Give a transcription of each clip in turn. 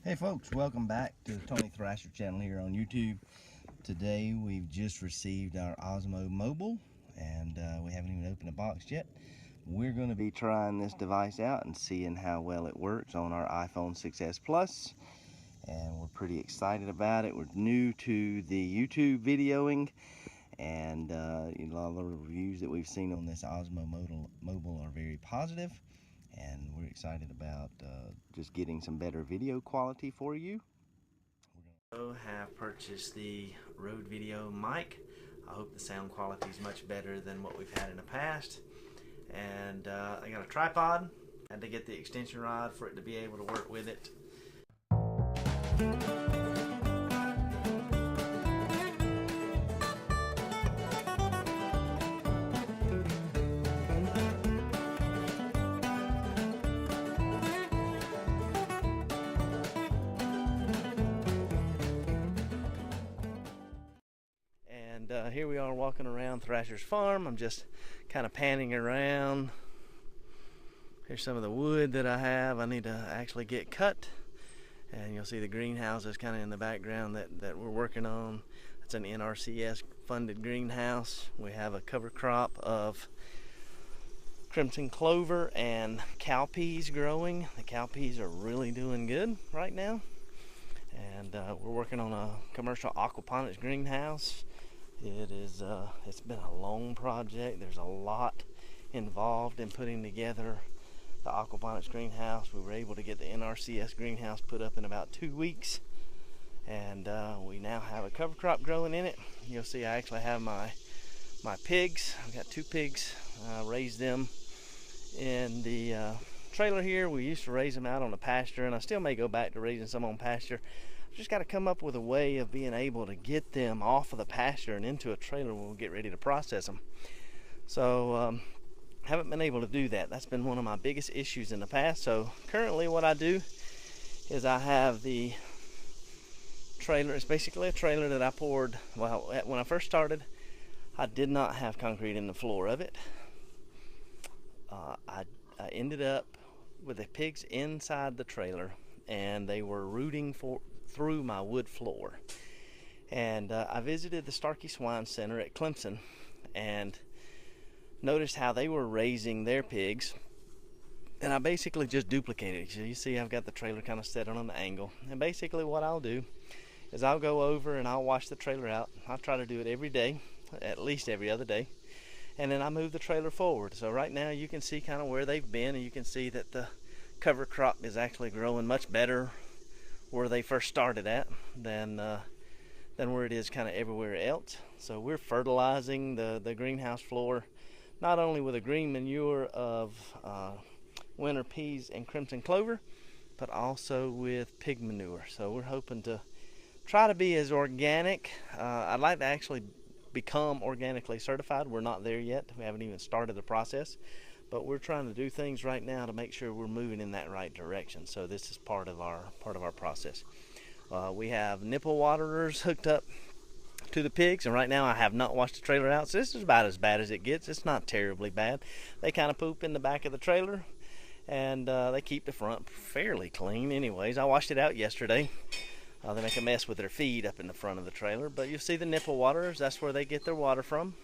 Hey folks, welcome back to the Tony Thrasher channel here on YouTube. Today we've just received our OSMO Mobile and we haven't even opened the box yet. We're going to be trying this device out and seeing how well it works on our iPhone6S Plus, and we're pretty excited about it. We're new to the YouTube videoing, and a lot of the reviews that we've seen on this OSMO Mobile are very positive. And we're excited about just getting some better video quality for you. I have purchased the Rode Video mic. I hope the sound quality is much better than what we've had in the past. And I got a tripod. I had to get the extension rod for it to be able to work with it. Here we are walking around Thrasher's farm. I'm just kind of panning around. Here's some of the wood that I have. I need to actually get cut. And you'll see the greenhouses kind of in the background that we're working on. It's an NRCS funded greenhouse. We have a cover crop of crimson clover and cowpeas growing. The cowpeas are really doing good right now. And we're working on a commercial aquaponics greenhouse. It's been a long project. There's a lot involved in putting together the aquaponics greenhouse. We were able to get the NRCS greenhouse put up in about 2 weeks, and we now have a cover crop growing in it. You'll see I actually have my pigs. I've got 2 pigs. I raised them in the trailer here. We used to raise them out on the pasture, and I still may go back to raising some on pasture. Just got to come up with a way of being able to get them off of the pasture and into a trailer when we get ready to process them. So haven't been able to do that. That's been one of my biggest issues in the past. So currently what I do is I have the trailer. It's basically a trailer that I poured. Well, when I first started, I did not have concrete in the floor of it. I ended up with the pigs inside the trailer, and they were rooting through my wood floor. And I visited the Starkey Swine Center at Clemson and noticed how they were raising their pigs, and I basically just duplicated it. So you see I've got the trailer kind of set on an angle, and basically what I'll do is I'll go over and I'll wash the trailer out. I'll try to do it every day, at least every other day, and then I move the trailer forward. So right now you can see kind of where they've been, and you can see that the cover crop is actually growing much better where they first started at than where it is kind of everywhere else. So we're fertilizing the greenhouse floor not only with a green manure of winter peas and crimson clover, but also with pig manure. So we're hoping to try to be as organic. I'd like to actually become organically certified. We're not there yet. We haven't even started the process. But we're trying to do things right now to make sure we're moving in that right direction. So this is part of our process. We have nipple waterers hooked up to the pigs, and right now I have not washed the trailer out. So this is about as bad as it gets. It's not terribly bad. They kind of poop in the back of the trailer, and they keep the front fairly clean. Anyways, I washed it out yesterday. They make a mess with their feed up in the front of the trailer, but you'll see the nipple waterers. That's where they get their water from.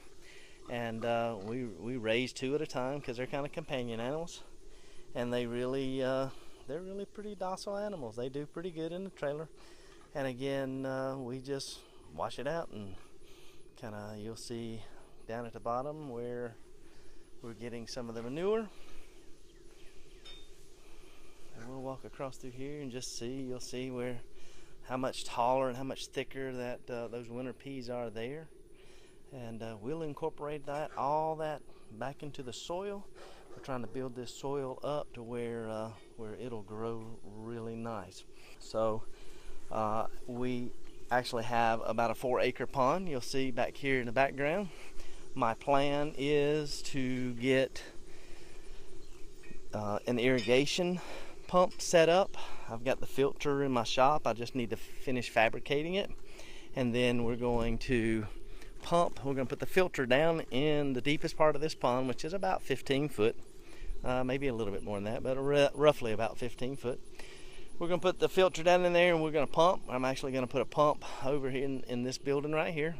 And we raise 2 at a time because they're kind of companion animals, and they're really pretty docile animals. They do pretty good in the trailer. And again, we just wash it out, and kind of you'll see down at the bottom where we're getting some of the manure. And we'll walk across through here and just see. You'll see how much taller and how much thicker that those winter peas are there. And we'll incorporate all that back into the soil. We're trying to build this soil up to where it'll grow really nice. So we actually have about a 4-acre pond. You'll see back here in the background. My plan is to get an irrigation pump set up. I've got the filter in my shop. I just need to finish fabricating it, and then we're going to pump. We're going to put the filter down in the deepest part of this pond, which is about 15 foot, maybe a little bit more than that, but roughly about 15 foot. We're going to put the filter down in there and we're going to pump. I'm actually going to put a pump over here in this building right here.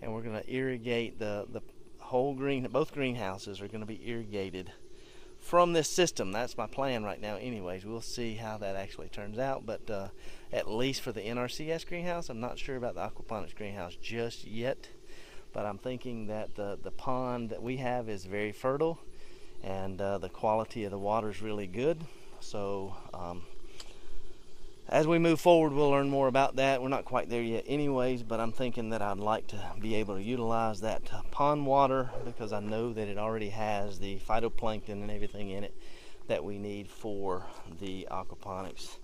And we're going to irrigate the whole both greenhouses are going to be irrigated from this system. That's my plan right now anyways. We'll see how that actually turns out, but at least for the NRCS greenhouse, I'm not sure about the aquaponics greenhouse just yet, but I'm thinking that the pond that we have is very fertile and the quality of the water is really good. So as we move forward, we'll learn more about that. We're not quite there yet anyways, but I'm thinking that I'd like to be able to utilize that pond water because I know that it already has the phytoplankton and everything in it that we need for the aquaponics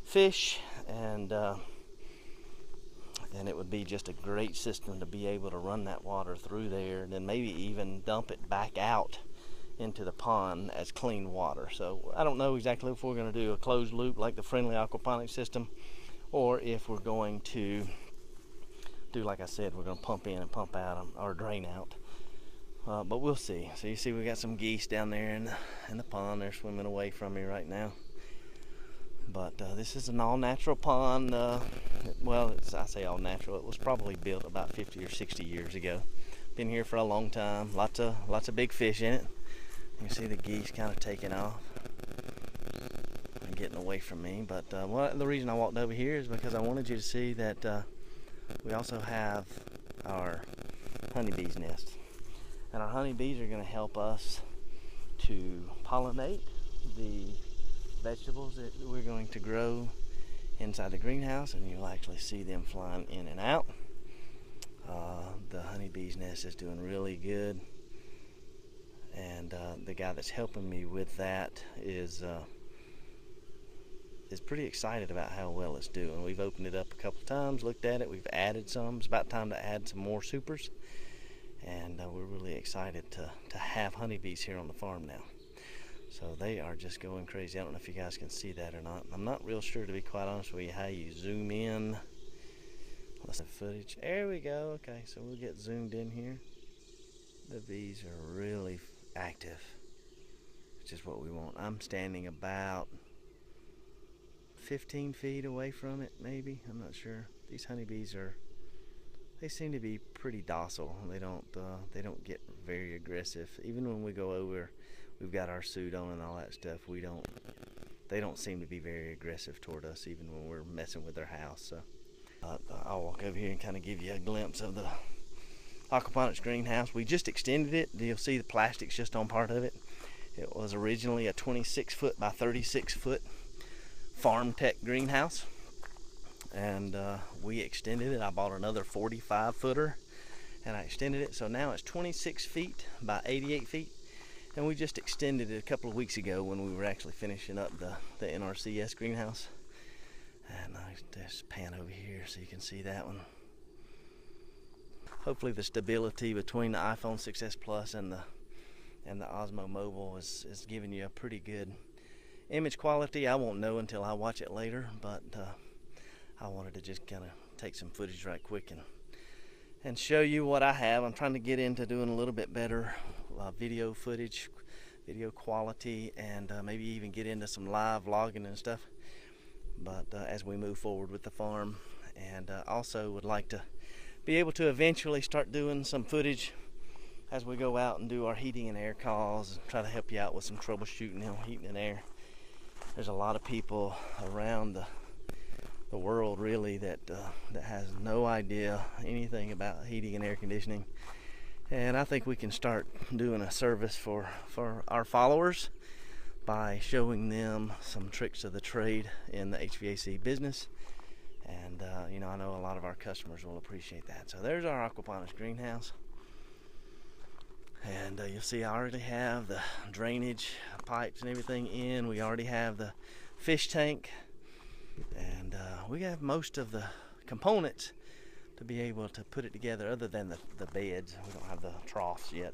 fish, and it would be just a great system to be able to run that water through there and then maybe even dump it back out into the pond as clean water. So I don't know exactly if we're going to do a closed loop like the friendly aquaponics system, or if we're going to do, like I said, we're going to pump in and pump out or drain out. But we'll see. So you see we got some geese down there in the pond. They're swimming away from me right now. But this is an all-natural pond. Well, I say all-natural. It was probably built about 50 or 60 years ago. Been here for a long time. Lots of big fish in it. You can see the geese kind of taking off and getting away from me. But the reason I walked over here is because I wanted you to see that we also have our honeybees nest. And our honeybees are going to help us to pollinate the vegetables that we're going to grow inside the greenhouse, and you'll actually see them flying in and out. The honeybees nest is doing really good, and the guy that's helping me with that is pretty excited about how well it's doing. We've opened it up a couple times, looked at it, we've added some. It's about time to add some more supers, and we're really excited to have honeybees here on the farm now. So they are just going crazy. I don't know if you guys can see that or not. I'm not real sure, to be quite honest with you, how you zoom in. Let's have footage. There we go. Okay, so we'll get zoomed in here. The bees are really active, which is what we want. I'm standing about 15 feet away from it, maybe. I'm not sure. These honeybees they seem to be pretty docile. They don't get very aggressive. Even when we go over, we've got our suit on and all that stuff. They don't seem to be very aggressive toward us, even when we're messing with their house. So I'll walk over here and kind of give you a glimpse of the aquaponics greenhouse. We just extended it. You'll see the plastic's just on part of it. It was originally a 26-foot by 36-foot farm tech greenhouse, and we extended it. I bought another 45-footer and I extended it, so now it's 26 feet by 88 feet. And we just extended it a couple of weeks ago when we were actually finishing up the NRCS greenhouse. And I just pan over here so you can see that one. Hopefully the stability between the iPhone6S Plus and the OSMO Mobile is giving you a pretty good image quality. I won't know until I watch it later, but I wanted to just kind of take some footage right quick and show you what I have. I'm trying to get into doing a little bit better video footage, video quality, and maybe even get into some live vlogging and stuff. But as we move forward with the farm, and also would like to be able to eventually start doing some footage as we go out and do our heating and air calls and try to help you out with some troubleshooting on heating and air. There's a lot of people around the world really that has no idea anything about heating and air conditioning, and I think we can start doing a service for our followers by showing them some tricks of the trade in the HVAC business. And you know, I know a lot of our customers will appreciate that. So there's our aquaponics greenhouse, and you'll see I already have the drainage pipes and everything in. We already have the fish tank, and we have most of the components to be able to put it together, other than the beds. We don't have the troughs yet.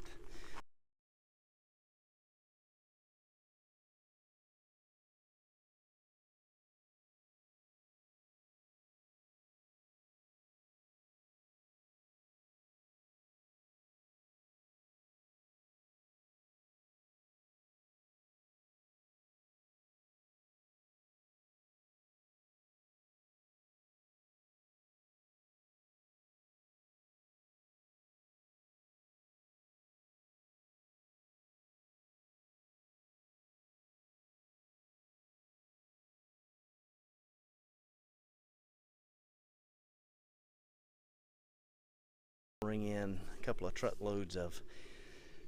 Bring in a couple of truckloads of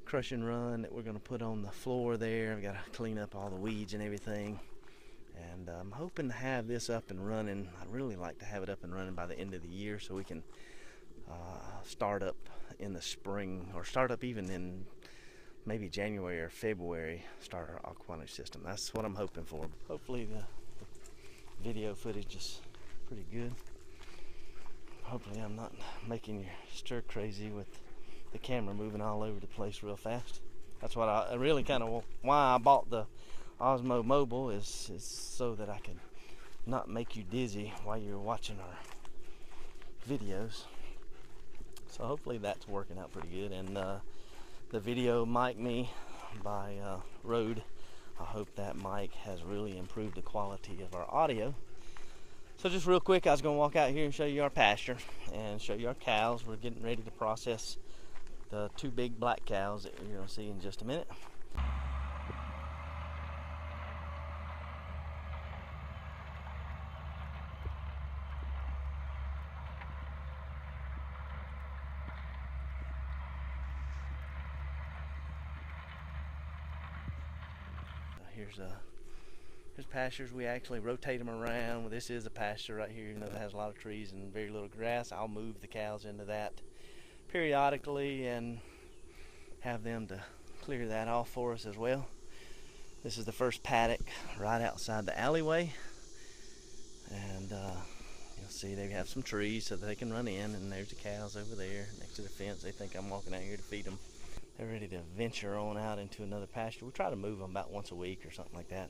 crush and run that we're going to put on the floor there. I've got to clean up all the weeds and everything, and I'm hoping to have this up and running. I'd really like to have it up and running by the end of the year so we can start up in the spring, or start up even in maybe January or February, start our aquaponics system. That's what I'm hoping for. Hopefully the video footage is pretty good. Hopefully I'm not making you stir crazy with the camera moving all over the place real fast. That's what I really kind of why I bought the OSMO Mobile, is so that I can not make you dizzy while you're watching our videos. So hopefully that's working out pretty good. And the video mic me by Rode, I hope that mic has really improved the quality of our audio. So just real quick, I was going to walk out here and show you our pasture and show you our cows. We're getting ready to process the 2 big black cows that you're going to see in just a minute. Here's pastures. We actually rotate them around. Well, this is a pasture right here, even though it has a lot of trees and very little grass. I'll move the cows into that periodically and have them to clear that off for us as well. This is the first paddock right outside the alleyway, and you'll see they have some trees so that they can run in, and there's the cows over there next to the fence. They think I'm walking out here to feed them. They're ready to venture on out into another pasture. We try to move them about once a week or something like that.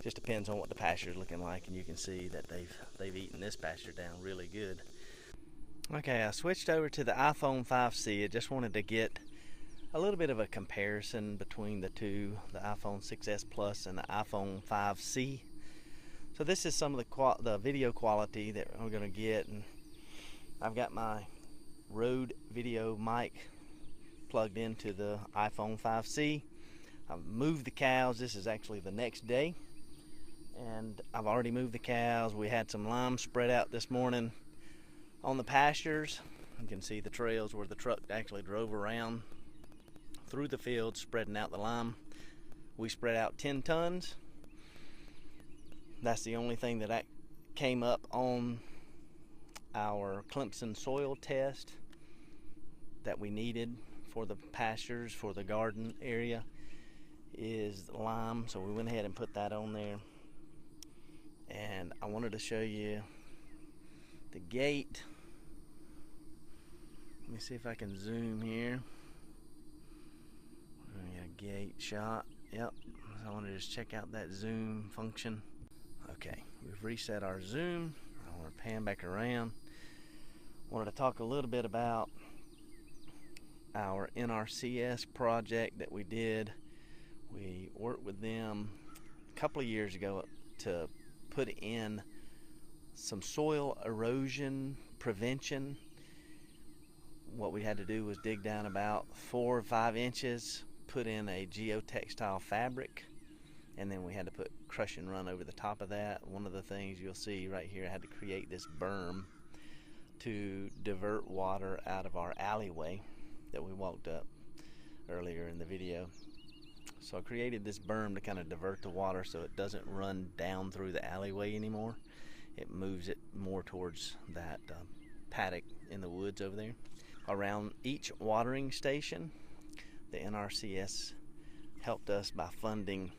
Just depends on what the pasture is looking like, and you can see that they've eaten this pasture down really good. Okay, I switched over to the iPhone 5C. I just wanted to get a little bit of a comparison between the two, the IPHONE6S Plus and the iPhone 5C. So this is some of the video quality that we're going to get, and I've got my Rode video mic plugged into the iPhone 5C. I've moved the cows. This is actually the next day, and I've already moved the cows. We had some lime spread out this morning on the pastures. You can see the trails where the truck actually drove around through the field spreading out the lime. We spread out 10 tons. That's the only thing that came up on our Clemson soil test that we needed for the pastures, for the garden area, is lime. So we went ahead and put that on there. And I wanted to show you the gate. Let me see if I can zoom here. We're gonna get a gate shot. Yep. So I want to just check out that zoom function. Okay, we've reset our zoom. I want to pan back around. Wanted to talk a little bit about our NRCS project that we did. We worked with them a couple of years ago to put in some soil erosion prevention. What we had to do was dig down about 4 or 5 inches, put in a geotextile fabric, and then we had to put crush and run over the top of that. One of the things you'll see right here, I had to create this berm to divert water out of our alleyway that we walked up earlier in the video. So I created this berm to kind of divert the water so it doesn't run down through the alleyway anymore. It moves it more towards that paddock in the woods over there. Around each watering station, the NRCS helped us by funding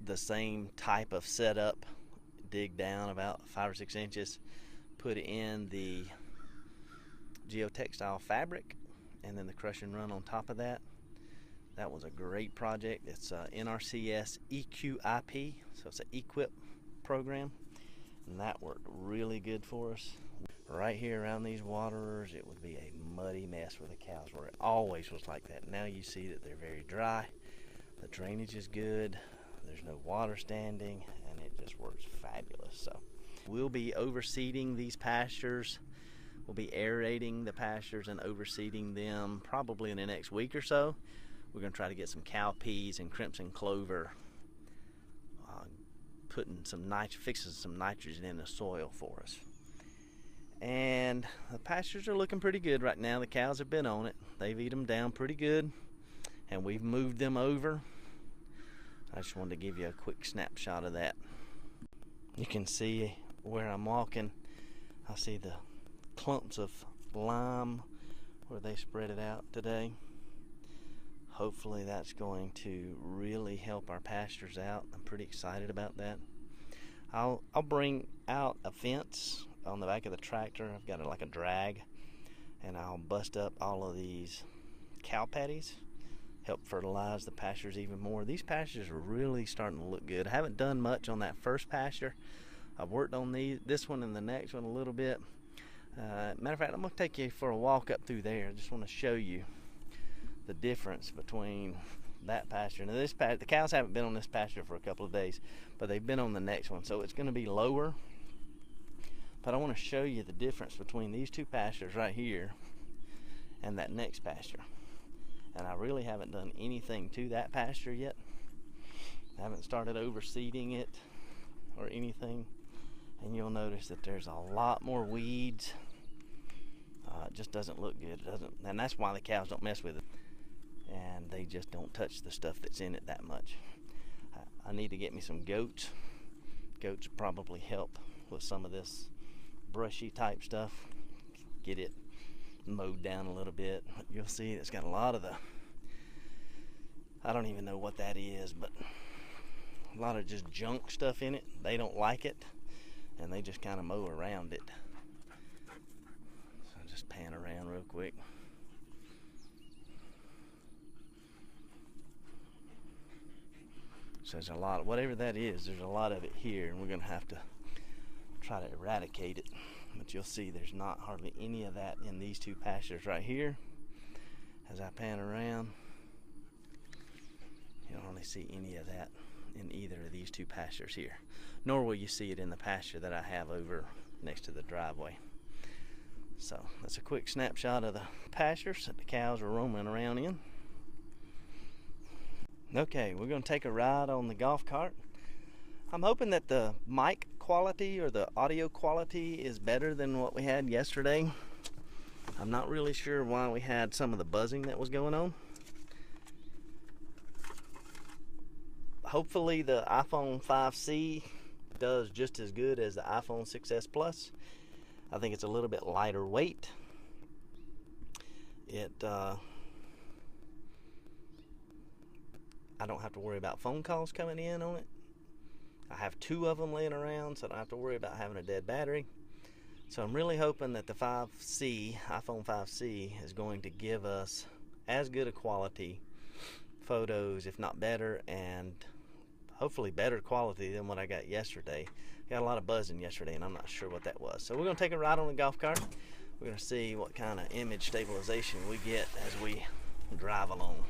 the same type of setup. Dig down about 5 or 6 inches, put in the geotextile fabric, and then the crush and run on top of that. That was a great project. It's NRCS EQIP, so it's an EQIP program, and that worked really good for us. Right here around these waterers, it would be a muddy mess where the cows were. It always was like that. Now you see that they're very dry. The drainage is good. There's no water standing, and it just works fabulous. So we'll be overseeding these pastures. We'll be aerating the pastures and overseeding them probably in the next week or so. We're going to try to get some cow peas and crimson clover, fixing some nitrogen in the soil for us. And the pastures are looking pretty good right now. The cows have been on it. They've eaten them down pretty good, and we've moved them over. I just wanted to give you a quick snapshot of that. You can see where I'm walking. I see the clumps of lime where they spread it out today. Hopefully that's going to really help our pastures out. I'm pretty excited about that. I'll bring out a fence on the back of the tractor. I've got like a drag, and I'll bust up all of these cow patties, help fertilize the pastures even more. These pastures are really starting to look good. I haven't done much on that first pasture. I've worked on this one and the next one a little bit. Matter of fact, I'm going to take you for a walk up through there. I just want to show you the difference between that pasture. Now this the cows haven't been on this pasture for a couple of days, but they've been on the next one, so it's going to be lower. But I want to show you the difference between these two pastures right here and that next pasture. And I really haven't done anything to that pasture yet. I haven't started overseeding it or anything. And you'll notice that there's a lot more weeds. It just doesn't look good. It doesn't, and that's why the cows don't mess with it. And they just don't touch the stuff that's in it that much. I need to get me some goats. Goats probably help with some of this brushy type stuff. Get it mowed down a little bit. You'll see it's got a lot of the, I don't even know what that is, but a lot of just junk stuff in it. They don't like it, and they just kind of mow around it. So I'll just pan around real quick. So there's a lot, whatever that is, there's a lot of it here, and we're going to have to try to eradicate it. But you'll see there's not hardly any of that in these two pastures right here. As I pan around, you don't really see any of that in either of these two pastures here. Nor will you see it in the pasture that I have over next to the driveway. So that's a quick snapshot of the pastures that the cows are roaming around in. Okay, we're going to take a ride on the golf cart. I'm hoping that the mic quality or the audio quality is better than what we had yesterday. I'm not really sure why we had some of the buzzing that was going on. Hopefully the iPhone 5C does just as good as the iPhone 6S Plus. I think it's a little bit lighter weight. I don't have to worry about phone calls coming in on it. I have 2 of them laying around, so I don't have to worry about having a dead battery. So I'm really hoping that the 5C, iPhone 5C, is going to give us as good a quality photos, if not better, and hopefully better quality than what I got yesterday. Got a lot of buzzing yesterday, and I'm not sure what that was. So we're going to take a ride on the golf cart. We're going to see what kind of image stabilization we get as we drive along.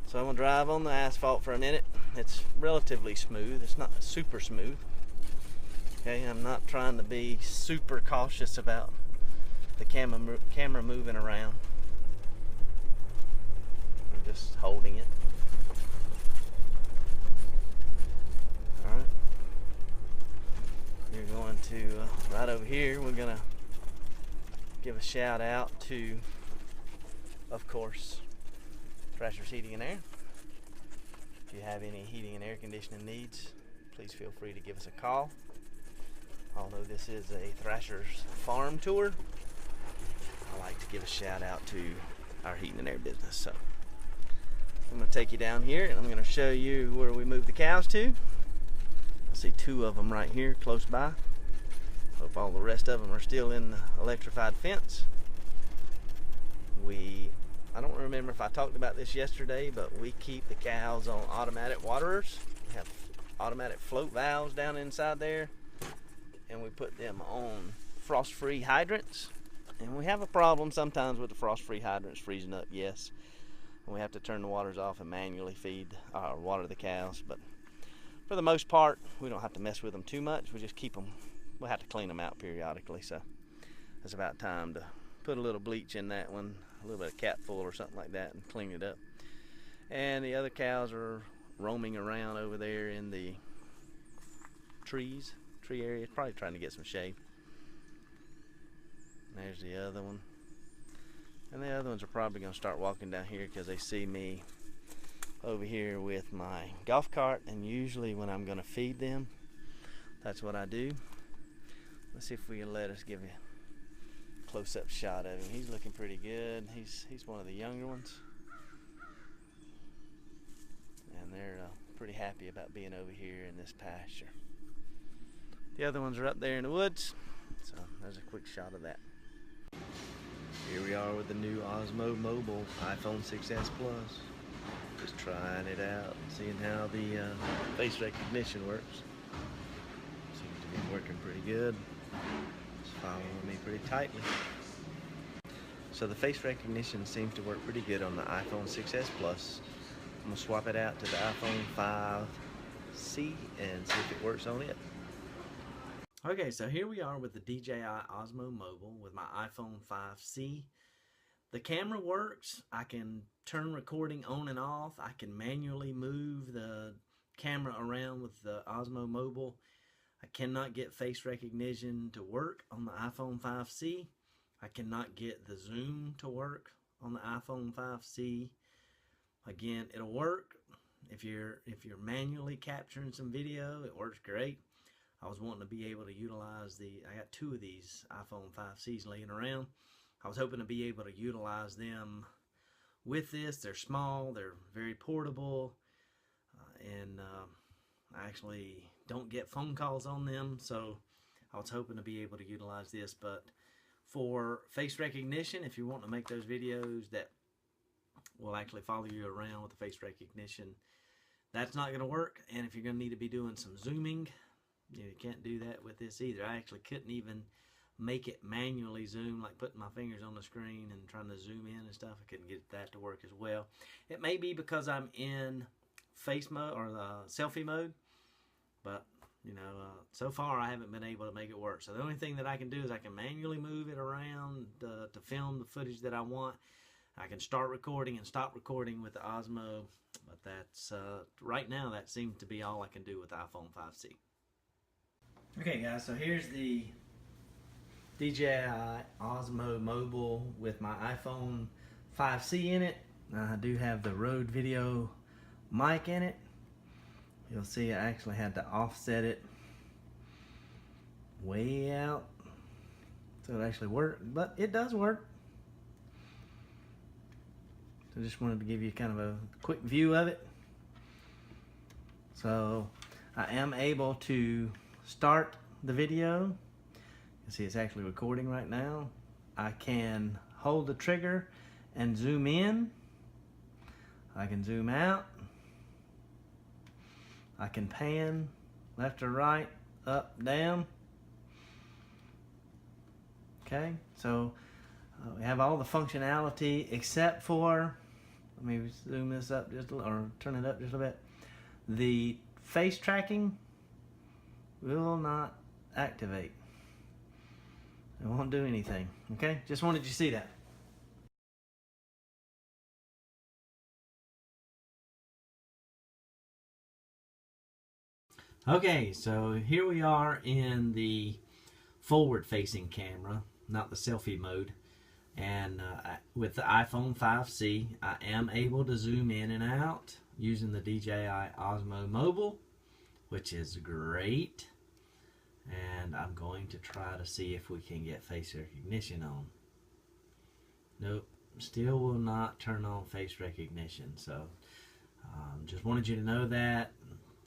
So I'm going to drive on the asphalt for a minute. It's relatively smooth. It's not super smooth. Okay, I'm not trying to be super cautious about the camera moving around. I'm just holding it. Alright. We're going to, right over here, we're going to give a shout out to, of course, Thrashers Heating and Air. If you have any heating and air conditioning needs, please feel free to give us a call. Although this is a Thrashers farm tour, I like to give a shout out to our heating and air business. So I'm going to take you down here and I'm going to show you where we moved the cows to. I see 2 of them right here close by. Hope all the rest of them are still in the electrified fence. I don't remember if I talked about this yesterday, but we keep the cows on automatic waterers. We have automatic float valves down inside there, and we put them on frost-free hydrants. And we have a problem sometimes with the frost-free hydrants freezing up, yes. We have to turn the waters off and manually feed or water the cows, but for the most part, we don't have to mess with them too much. We just keep them, we'll have to clean them out periodically, so it's about time to put a little bleach in that one, a little bit of cat full or something like that, and clean it up. And the other cows are roaming around over there in the tree area, probably trying to get some shade. There's the other one. And the other ones are probably going to start walking down here because they see me over here with my golf cart, and usually when I'm going to feed them, that's what I do. Let's see if we can let us give you a close-up shot of him. He's looking pretty good. He's one of the younger ones. And they're pretty happy about being over here in this pasture. The other ones are up there in the woods, so there's a quick shot of that. Here we are with the new OSMO Mobile IPHONE6S Plus. Just trying it out, seeing how the face recognition works. Seems to be working pretty good. It's following me pretty tightly. So the face recognition seems to work pretty good on the iPhone6S Plus. I'm going to swap it out to the iPhone5S and see if it works on it. Okay, so here we are with the DJI OSMO Mobile with my iPhone5S. The camera works. I can turn recording on and off. I can manually move the camera around with the OSMO Mobile. I cannot get face recognition to work on the iPhone5S. I cannot get the zoom to work on the iPhone5S. Again, it'll work if you're manually capturing some video. It works great. I was wanting to be able to utilize I got two of these iPhone5S laying around. I was hoping to be able to utilize them with this. They're small, they're very portable, and I actually don't get phone calls on them, so I was hoping to be able to utilize this. But for face recognition, if you want to make those videos that will actually follow you around with the face recognition, that's not going to work. And if you're going to need to be doing some zooming, you can't do that with this either. I actually couldn't even make it manually zoom, like putting my fingers on the screen and trying to zoom in and stuff. I couldn't get that to work as well. It may be because I'm in face mode or selfie mode, but so far I haven't been able to make it work. So the only thing that I can do is I can manually move it around to film the footage that I want. I can start recording and stop recording with the OSMO, but that's right now that seems to be all I can do with the iPhone5S. Okay guys, so here's the DJI OSMO Mobile with my iPhone5S in it. I do have the Rode video mic in it. You'll see I actually had to offset it way out so it actually worked, but it does work. So just wanted to give you kind of a quick view of it. So I am able to start the video. You see it's actually recording right now. I can hold the trigger and zoom in. I can zoom out. I can pan left or right, up, down. Okay, so we have all the functionality except for, let me zoom this up just a little, or turn it up just a bit. The face tracking will not activate. It won't do anything. Okay, just wanted you to see that. Okay, so here we are in the forward-facing camera, not the selfie mode. And with the iPhone5S, I am able to zoom in and out using the DJI OSMO Mobile, which is great. And I'm going to try to see if we can get face recognition on. Nope, still will not turn on face recognition. So just wanted you to know that.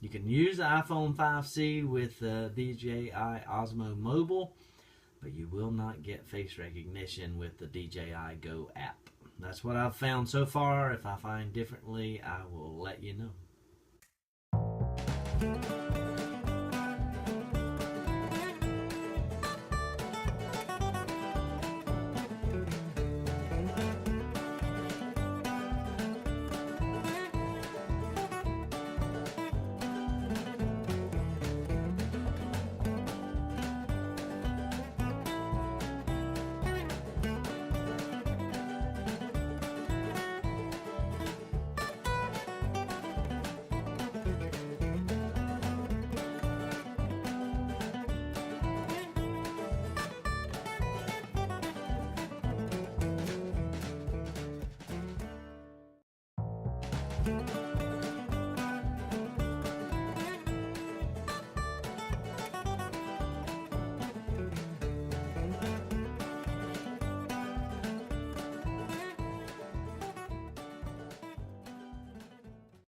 You can use the iPhone5S with the DJI OSMO Mobile, but you will not get face recognition with the DJI Go app. That's what I've found so far. If I find differently, I will let you know. bye.